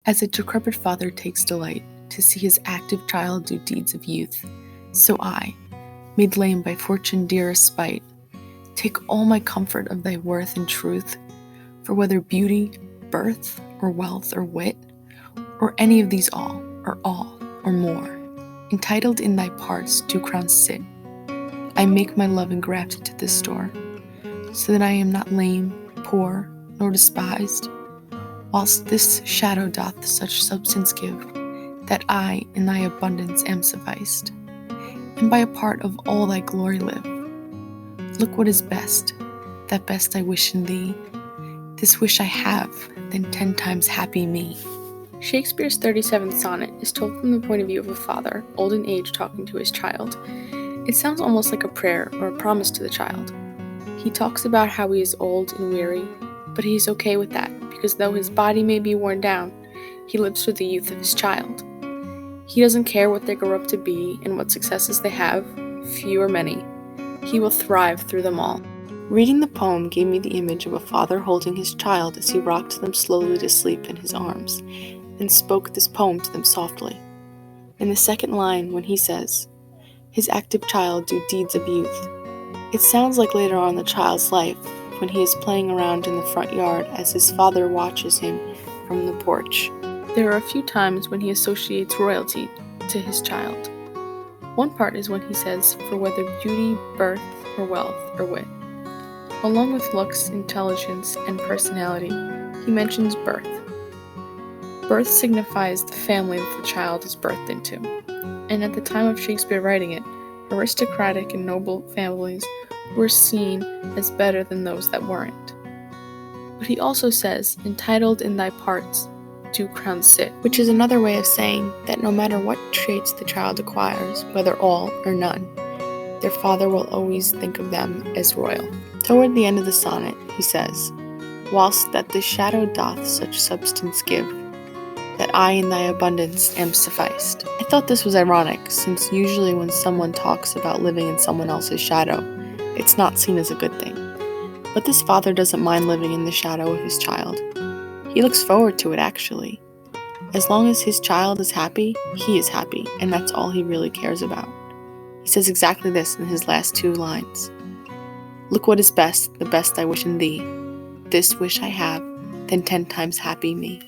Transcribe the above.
As a decrepit father takes delight to see his active child do deeds of youth, so I, made lame by fortune dear spite, take all my comfort of thy worth and truth, for whether beauty, birth, or wealth, or wit, or any of these all, or more, entitled in thy parts do crowns sit, I make my love engrafted to this store, so that I am not lame, poor, nor despised, whilst this shadow doth such substance give, that I in thy abundance am sufficed, and by a part of all thy glory live. Look what is best, that best I wish in thee, this wish I have, then 10 times happy me. Shakespeare's 37th sonnet is told from the point of view of a father, old in age, talking to his child. It sounds almost like a prayer or a promise to the child. He talks about how he is old and weary, but he is okay with that, because though his body may be worn down, he lives for the youth of his child. He doesn't care what they grow up to be and what successes they have, few or many. He will thrive through them all. Reading the poem gave me the image of a father holding his child as he rocked them slowly to sleep in his arms, and spoke this poem to them softly. In the second line, when he says, his active child do deeds of youth, it sounds like later on in the child's life, when he is playing around in the front yard as his father watches him from the porch. There are a few times when he associates royalty to his child. One part is when he says, for whether beauty, birth, or wealth, or wit. Along with looks, intelligence, and personality, he mentions birth. Birth signifies the family that the child is birthed into, and at the time of Shakespeare writing it, aristocratic and noble families were seen as better than those that weren't. But he also says, entitled in thy parts do crowns sit, which is another way of saying that no matter what traits the child acquires, whether all or none, their father will always think of them as royal. Toward the end of the sonnet, he says, whilst that this shadow doth such substance give, that I in thy abundance am sufficed. I thought this was ironic, since usually when someone talks about living in someone else's shadow, it's not seen as a good thing. But this father doesn't mind living in the shadow of his child. He looks forward to it, actually. As long as his child is happy, he is happy, and that's all he really cares about. He says exactly this in his last 2 lines. Look what is best, the best I wish in thee. This wish I have, then 10 times happy me.